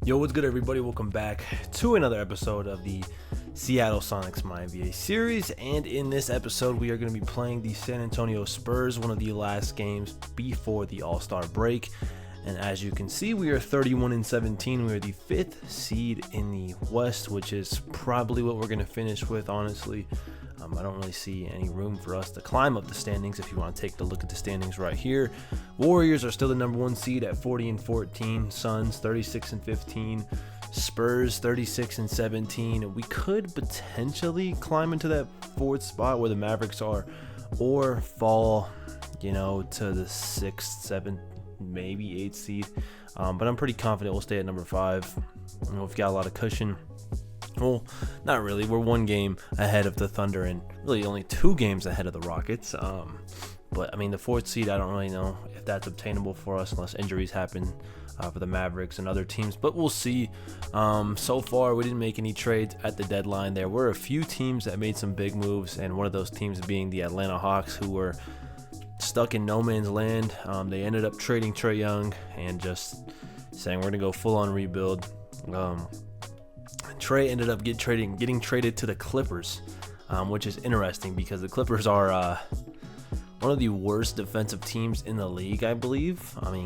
Yo, what's good, everybody? Welcome back to another episode of the Seattle Sonics MyNBA series. And in this episode, we are going to be playing the San Antonio Spurs, one of the last games before the All-Star break. And as you can see, we are 31-17. We are the fifth seed in the West, which is probably what we're going to finish with, honestly. I don't really see any room for us to climb up the standings if you want to take a look at the standings right here. Warriors are still the number one seed at 40-14. Suns 36-15. Spurs 36-17. We could potentially climb into that fourth spot where the Mavericks are, or fall, to the 6th, 7th, maybe 8th seed. But I'm pretty confident we'll stay at number 5. We've got a lot of cushion. Well, not really. We're one game ahead of the Thunder and really only 2 games ahead of the Rockets. But, the 4th seed, I don't really know if that's obtainable for us unless injuries happen for the Mavericks and other teams. But we'll see. So far, we didn't make any trades at the deadline. There were a few teams that made some big moves, and one of those teams being the Atlanta Hawks, who were stuck in no man's land. They ended up trading Trae Young and just saying we're going to go full-on rebuild. Trae ended up getting traded to the Clippers, which is interesting because the Clippers are one of the worst defensive teams in the league, I believe.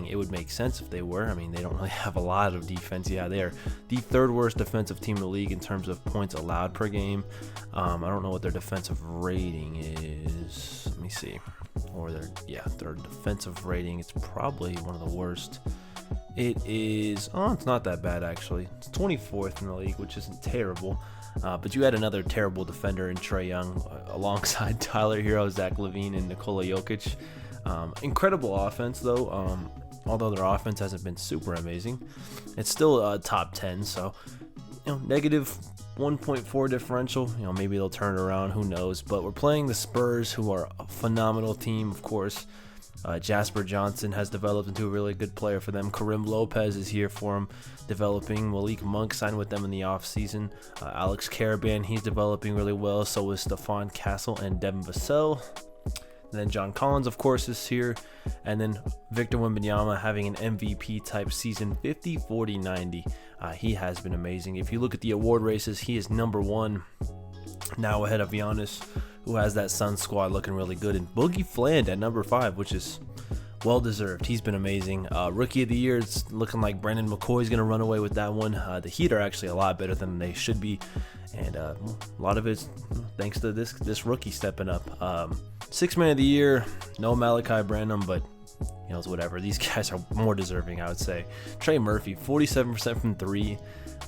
It would make sense if they were. They don't really have a lot of defense. Yeah, they are the 3rd worst defensive team in the league in terms of points allowed per game. I don't know what their defensive rating is. Let me see. Or their defensive rating. It's probably one of the worst. It is, it's not that bad actually. It's 24th in the league, which isn't terrible. But you had another terrible defender in Trae Young alongside Tyler Hero, Zach LaVine, and Nikola Jokic. Incredible offense though. Although their offense hasn't been super amazing, it's still top 10. So, negative 1.4 differential. Maybe they'll turn it around. Who knows? But we're playing the Spurs, who are a phenomenal team, of course. Jasper Johnson has developed into a really good player for them. Karim Lopez is here for him, developing. Malik Monk signed with them in the offseason. Alex Caravan, he's developing really well. So is Stephon Castle and Devin Vassell. And then John Collins, of course, is here. And then Victor Wembanyama having an MVP-type season, 50, 40, 90. He has been amazing. If you look at the award races, he is number 1. Now ahead of Giannis, who has that Suns squad looking really good, and Boogie Fland at number 5, which is well deserved. He's been amazing. Rookie of the year, it's looking like Brandon McCoy's going to run away with that one. The Heat are actually a lot better than they should be, and a lot of it's thanks to this rookie stepping up. 6th man of the year, no Malachi Branham, but it's whatever. These guys are more deserving, I would say. Trey Murphy, 47% from 3.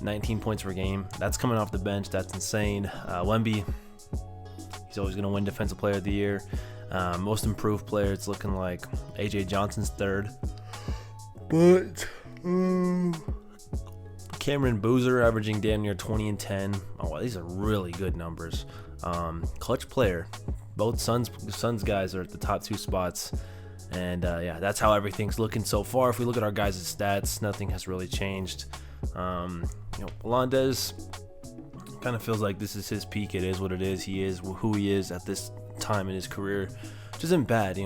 19 points per game. That's coming off the bench. That's insane. Wemby, he's always going to win Defensive Player of the Year. Most improved player, it's looking like AJ Johnson's 3rd. But Cameron Boozer averaging damn near 20 and 10. Oh, wow, these are really good numbers. Clutch player. Both Suns guys are at the top 2 spots. And that's how everything's looking so far. If we look at our guys' stats, nothing has really changed. Melendez kind of feels like this is his peak. It is what it is. He is who he is at this time in his career, which isn't bad.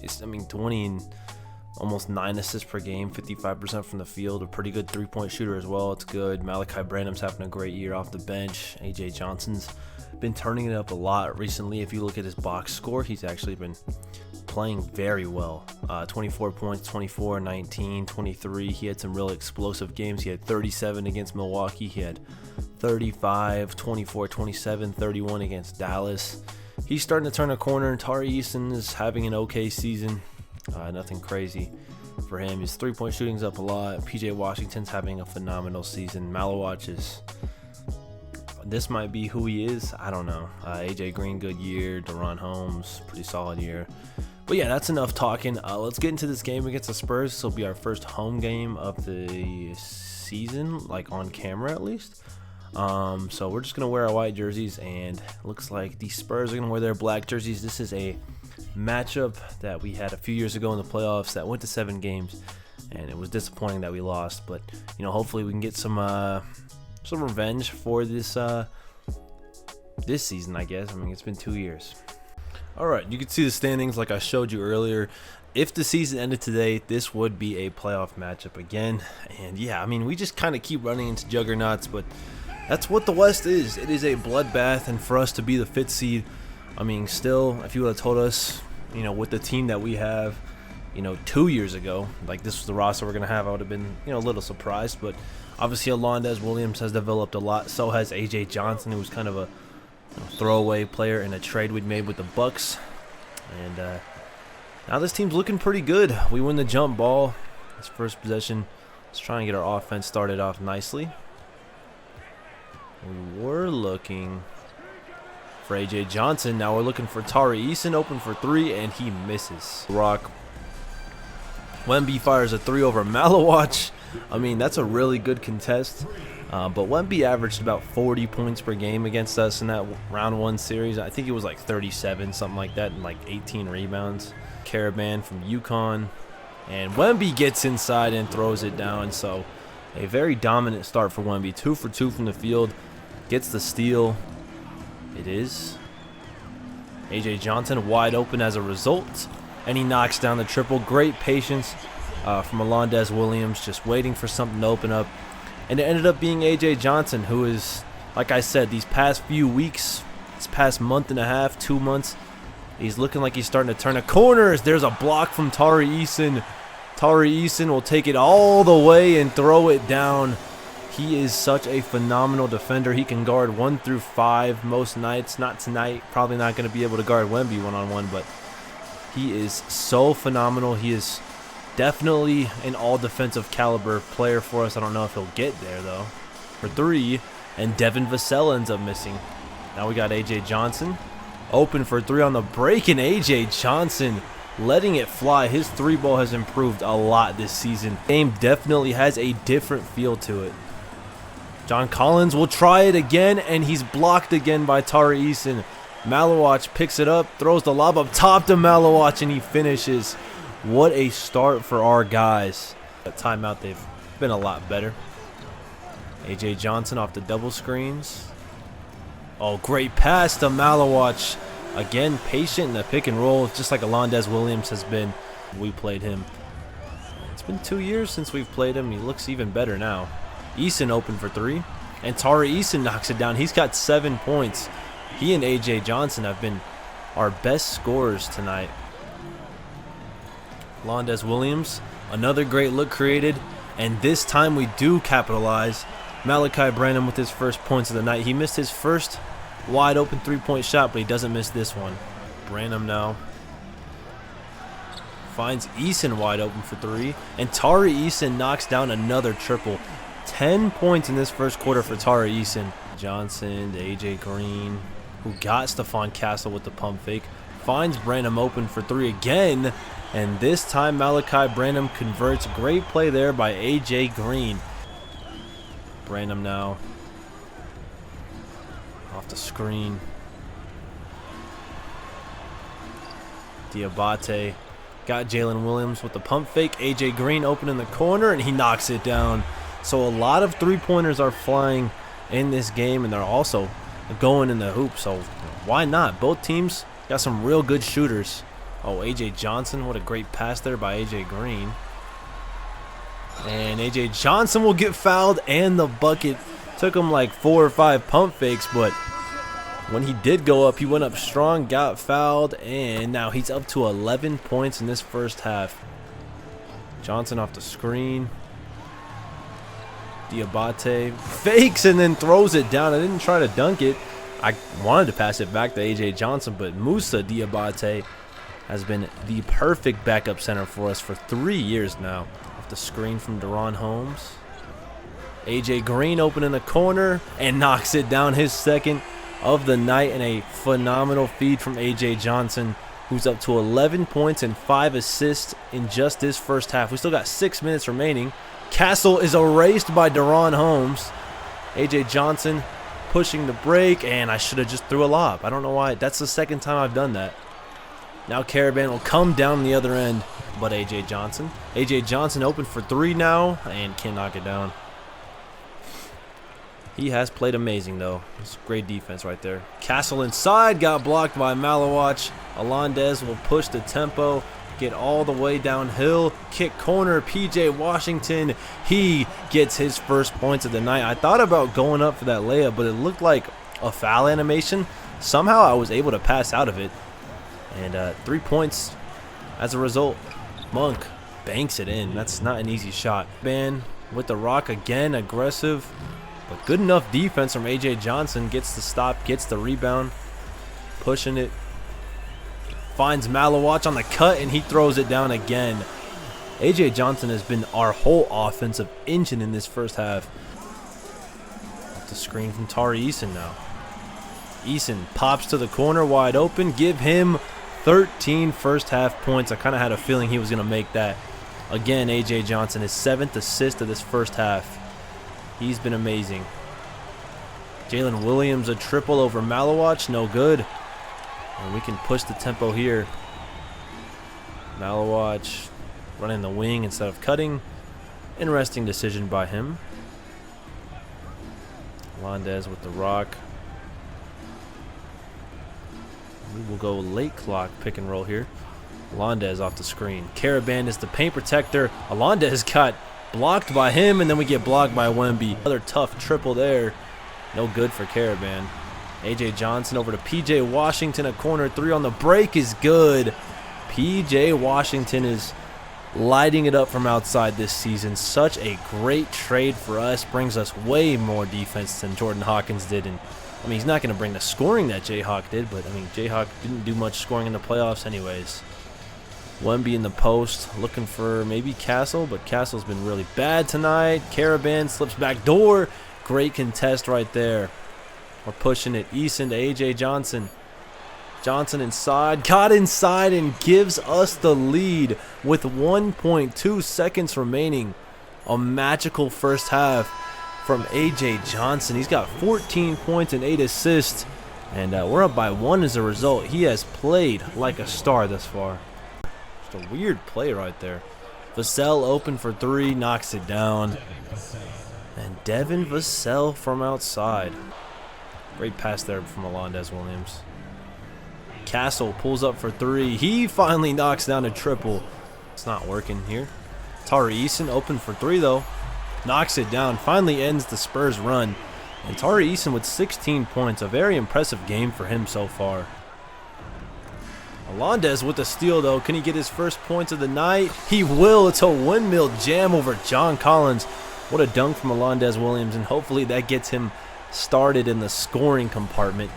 It's 20 and almost 9 assists per game, 55% from the field, a pretty good 3-point shooter as well. It's good. Malachi Branham's having a great year off the bench. AJ Johnson's been turning it up a lot recently. If you look at his box score, he's actually been playing very well. 24 points, 24, 19, 23. He had some real explosive games. He had 37 against Milwaukee. He had 35, 24, 27, 31 against Dallas. He's starting to turn a corner. Tari Eason is having an okay season. Nothing crazy for him. His 3-point shooting's up a lot. PJ Washington's having a phenomenal season. Malawach this might be who he is. I don't know. AJ Green, good year. Deron Holmes, pretty solid year. But yeah, that's enough talking. Let's get into this game against the Spurs. This will be our first home game of the season, like on camera at least. So we're just going to wear our white jerseys, and looks like the Spurs are going to wear their black jerseys. This is a matchup that we had a few years ago in the playoffs that went to 7 games, and it was disappointing that we lost. But, hopefully we can get some revenge for this season, I guess. It's been 2 years. All right, you can see the standings like I showed you earlier. If the season ended today, this would be a playoff matchup again. And yeah, I mean, we just kind of keep running into juggernauts, but that's what the West is. It is a bloodbath, and for us to be the 5th seed, I mean, still, if you would have told us, you know, with the team that we have, you know, 2 years ago, like this was the roster we're going to have, I would have been, you know, a little surprised. But obviously, Alondes Williams has developed a lot. So has A.J. Johnson, who was kind of a throwaway player in a trade we'd made with the Bucks. And now this team's looking pretty good. We win the jump ball. This first possession, let's try and get our offense started off nicely. We were looking for A.J. Johnson. Now we're looking for Tari Eason, open for 3, and he misses. Rock. Wemby fires a 3 over Malawach. I mean, that's a really good contest. But Wemby averaged about 40 points per game against us in that round 1 series. I think it was like 37, something like that, and like 18 rebounds. Caravan from UConn. And Wemby gets inside and throws it down. So a very dominant start for Wemby. 2 for 2 from the field. Gets the steal. It is A.J. Johnson wide open as a result. And he knocks down the triple. Great patience from Alondes Williams, just waiting for something to open up. And it ended up being A.J. Johnson, who is, like I said, these past few weeks, this past month and a half, 2 months, he's looking like he's starting to turn a corner. There's a block from Tari Eason. Tari Eason will take it all the way and throw it down. He is such a phenomenal defender. He can guard 1 through 5 most nights. Not tonight. Probably not going to be able to guard Wemby one-on-one, but he is so phenomenal. He is definitely an all-defensive caliber player for us. I don't know if he'll get there, though. For 3, and Devin Vassell ends up missing. Now we got A.J. Johnson. Open for 3 on the break, and A.J. Johnson letting it fly. His 3-ball has improved a lot this season. Game definitely has a different feel to it. John Collins will try it again, and he's blocked again by Tari Eason. Malawach picks it up, throws the lob up top to Malawach, and he finishes. What a start for our guys. That timeout, they've been a lot better. A.J. Johnson off the double screens. Oh, great pass to Malawach. Again, patient in the pick and roll, just like Alondes Williams has been. We played him. It's been 2 years since we've played him. He looks even better now. Eason open for 3, and Tari Eason knocks it down. He's got 7 points. He and A.J. Johnson have been our best scorers tonight. Alondes Williams, another great look created, and this time we do capitalize. Malachi Branham with his first points of the night. He missed his first wide open 3-point shot, but he doesn't miss this one. Branham now finds Eason wide open for 3, and Tari Eason knocks down another triple. 10 points in this first quarter for Tari Eason. Johnson to A.J. Green, who got Stephon Castle with the pump fake. Finds Branham open for 3 again, and this time Malachi Branham converts. Great play there by A.J. Green. Branham now off the screen. Diabate got Jalen Williams with the pump fake. A.J. Green open in the corner, and he knocks it down. So a lot of 3-pointers are flying in this game, and they're also going in the hoop. So why not? Both teams got some real good shooters. Oh, A.J. Johnson, what a great pass there by A.J. Green. And A.J. Johnson will get fouled, and the bucket. Took him like 4 or 5 pump fakes, but when he did go up, he went up strong, got fouled, and now he's up to 11 points in this first half. Johnson off the screen. Diabate fakes and then throws it down. I didn't try to dunk it. I wanted to pass it back to A.J. Johnson, but Musa Diabate has been the perfect backup center for us for 3 years now. Off the screen from Deron Holmes. A.J. Green open in the corner and knocks it down, his second of the night, and a phenomenal feed from A.J. Johnson, who's up to 11 points and 5 assists in just this first half. We still got 6 minutes remaining. Castle is erased by Deron Holmes. A.J. Johnson pushing the break, and I should have just threw a lob. I don't know why. That's the second time I've done that. Now Caravan will come down the other end, but A.J. Johnson. A.J. Johnson open for 3 now and can't knock it down. He has played amazing, though. It's great defense right there. Castle inside, got blocked by Malawach. Alondes will push the tempo, get all the way downhill. Kick corner, PJ Washington. He gets his first points of the night. I thought about going up for that layup, but it looked like a foul animation. Somehow I was able to pass out of it. And 3 points as a result. Monk banks it in. That's not an easy shot. Man with the rock again, aggressive. But good enough defense from A.J. Johnson. Gets the stop, gets the rebound. Pushing it. Finds Malawach on the cut, and he throws it down again. A.J. Johnson has been our whole offensive engine in this first half. Off the screen from Tari Eason now. Eason pops to the corner, wide open. Give him 13 first half points. I kind of had a feeling he was going to make that. Again, A.J. Johnson, his 7th assist of this first half. He's been amazing. Jalen Williams, a triple over Malawach, no good. And we can push the tempo here. Malawach running the wing instead of cutting. Interesting decision by him. Alondes with the rock. We will go late clock pick and roll here. Alondes off the screen. Caravan is the paint protector. Alondes got blocked by him, and then we get blocked by Wemby. Another tough triple there. No good for Caravan. A.J. Johnson over to P.J. Washington. A corner three on the break is good. P.J. Washington is lighting it up from outside this season. Such a great trade for us. Brings us way more defense than Jordan Hawkins did. And I mean, he's not going to bring the scoring that Jayhawk did, but I mean, Jayhawk didn't do much scoring in the playoffs anyways. Wemby in the post, looking for maybe Castle, but Castle's been really bad tonight. Caravan slips back door. Great contest right there. We're pushing it. Eason to A.J. Johnson. Johnson inside. Got inside and gives us the lead with 1.2 seconds remaining. A magical first half from A.J. Johnson. He's got 14 points and 8 assists. And we're up by 1 as a result. He has played like a star thus far. Just a weird play right there. Vassell open for 3, knocks it down. And Devin Vassell from outside. Great pass there from Alondes Williams. Castle pulls up for 3. He finally knocks down a triple. It's not working here. Tari Eason open for 3 though. Knocks it down. Finally ends the Spurs run. And Tari Eason with 16 points. A very impressive game for him so far. Alondes with the steal though. Can he get his first points of the night? He will. It's a windmill jam over John Collins. What a dunk from Alondes Williams. And hopefully that gets him started in the scoring compartment.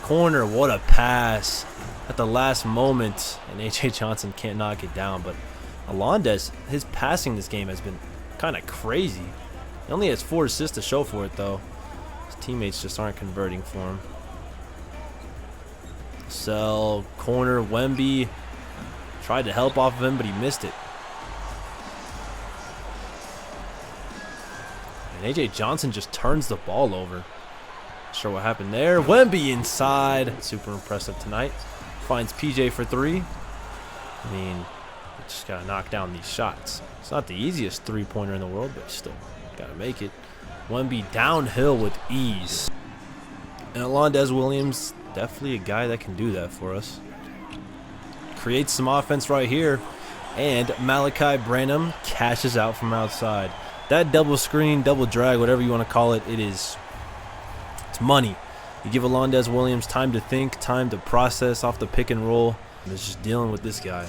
Corner, what a pass at the last moment. And A.J. Johnson can't knock it down. But Alondes, his passing this game has been kind of crazy. He only has 4 assists to show for it though. His teammates just aren't converting for him. Sell, corner, Wemby. Tried to help off of him, but he missed it. And A.J. Johnson just turns the ball over. Not sure what happened there. Wemby inside. Super impressive tonight. Finds PJ for 3. I mean, you just got to knock down these shots. It's not the easiest three-pointer in the world, but still got to make it. Wemby downhill with ease. And Alondes Williams, definitely a guy that can do that for us. Creates some offense right here. And Malachi Branham cashes out from outside. That double screen, double drag, whatever you want to call it, it's money. You give Alondes Williams time to think, time to process off the pick and roll. And it's just dealing with this guy.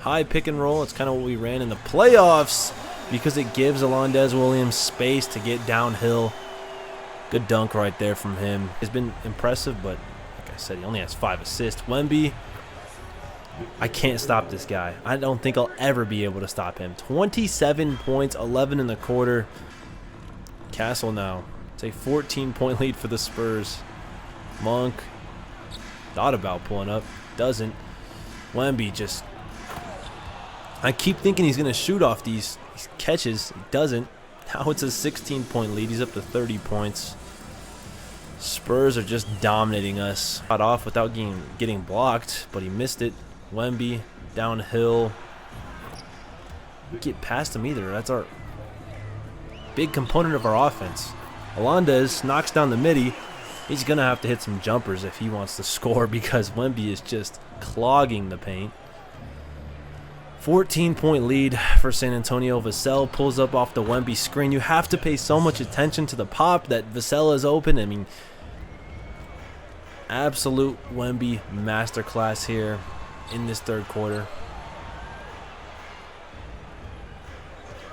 High pick and roll, it's kind of what we ran in the playoffs because it gives Alondes Williams space to get downhill. Good dunk right there from him. It's been impressive, but like I said, he only has 5 assists. Wemby, I can't stop this guy. I don't think I'll ever be able to stop him. 27 points, 11 in the quarter. Castle now. It's a 14-point lead for the Spurs. Monk thought about pulling up. Doesn't. Wemby just... I keep thinking he's going to shoot off these catches. He doesn't. Now it's a 16-point lead. He's up to 30 points. Spurs are just dominating us. Got off without getting blocked, but he missed it. Wemby downhill. Get past him either. That's our big component of our offense. Alondes knocks down the midi. He's going to have to hit some jumpers if he wants to score because Wemby is just clogging the paint. 14-point lead for San Antonio. Vassell pulls up off the Wemby screen. You have to pay so much attention to the pop that Vassell is open. I mean, absolute Wemby masterclass here in this third quarter.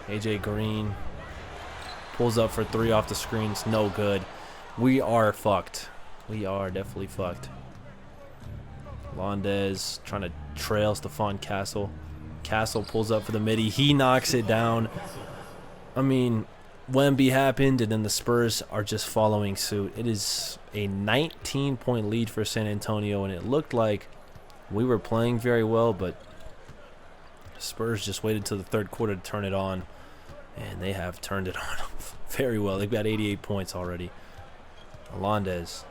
AJ Green pulls up for 3 off the screen. It's no good. We are fucked. We are definitely fucked. Londes trying to trail Stephon Castle. Castle pulls up for the midi. He knocks it down. I mean, Wemby happened, and then the Spurs are just following suit. It is a 19-point lead for San Antonio, and it looked like we were playing very well, but Spurs just waited till the third quarter to turn it on, and they have turned it on very well. They've got 88 points already. Alondes.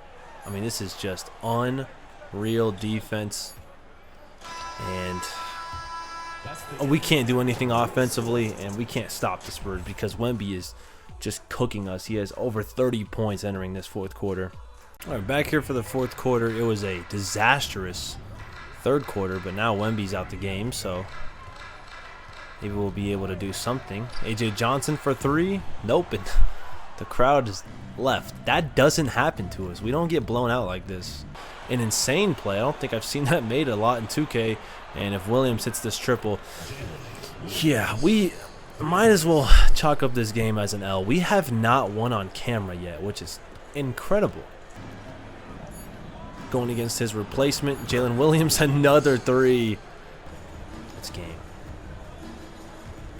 I mean, this is just unreal defense, and we can't do anything offensively, and we can't stop the Spurs because Wemby is just cooking us. He has over 30 points entering this fourth quarter. All right, back here for the fourth quarter. It was a disastrous third quarter, but now Wemby's out the game, so maybe we'll be able to do something. AJ Johnson for 3. Nope, and the crowd is left. That doesn't happen to us. We don't get blown out like this. An insane play. I don't think I've seen that made a lot in 2K. And if Williams hits this triple, yeah, we might as well chalk up this game as an L. We have not won on camera yet, which is incredible. Going against his replacement, Jalen Williams, another 3. That's game.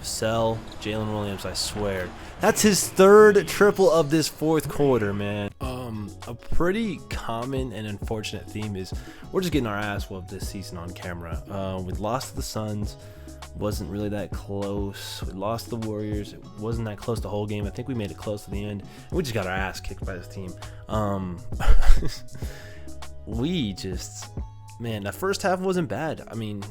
Vassell, Jalen Williams, I swear. That's his 3rd triple of this fourth quarter, man. A pretty common and unfortunate theme is we're just getting our ass whooped this season on camera. We lost to the Suns. Wasn't really that close. We lost to the Warriors. It wasn't that close the whole game. I think we made it close to the end. We just got our ass kicked by this team. We just, man, that first half wasn't bad. I mean,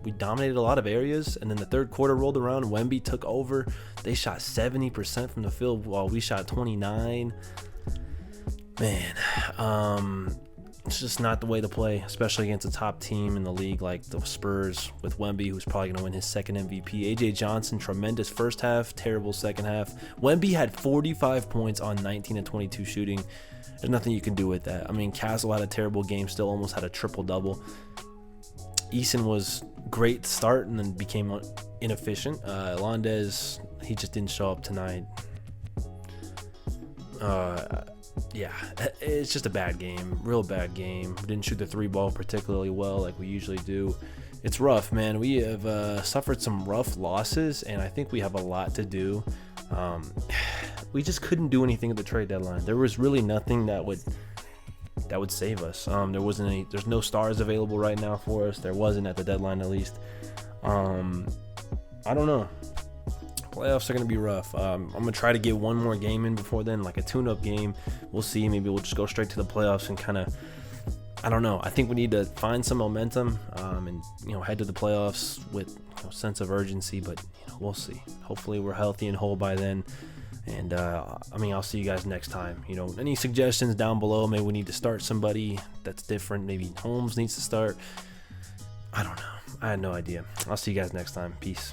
we dominated a lot of areas, and then the third quarter rolled around. Wemby took over. They shot 70% from the field while we shot 29%. Man, it's just not the way to play, especially against a top team in the league like the Spurs with Wemby, who's probably going to win his 2nd MVP. AJ Johnson, tremendous first half, terrible second half. Wemby had 45 points on 19 and 22 shooting. There's nothing you can do with that. I mean, Castle had a terrible game, still almost had a triple-double. Eason was great to start and then became inefficient. Alondes, he just didn't show up tonight. Yeah, it's just a bad game, real bad game. We didn't shoot the 3-ball particularly well like we usually do. It's rough, man. We have suffered some rough losses, and I think we have a lot to do. We just couldn't do anything at the trade deadline. There was really nothing that would save us. There's no stars available right now for us. There wasn't at the deadline, at least. I don't know. Playoffs are going to be rough. I'm going to try to get one more game in before then, like a tune-up game. We'll see. Maybe we'll just go straight to the playoffs and kind of, I don't know. I think we need to find some momentum and, head to the playoffs with a sense of urgency, but, we'll see. Hopefully we're healthy and whole by then. And, I'll see you guys next time. Any suggestions down below? Maybe we need to start somebody that's different. Maybe Holmes needs to start. I don't know. I had no idea. I'll see you guys next time. Peace.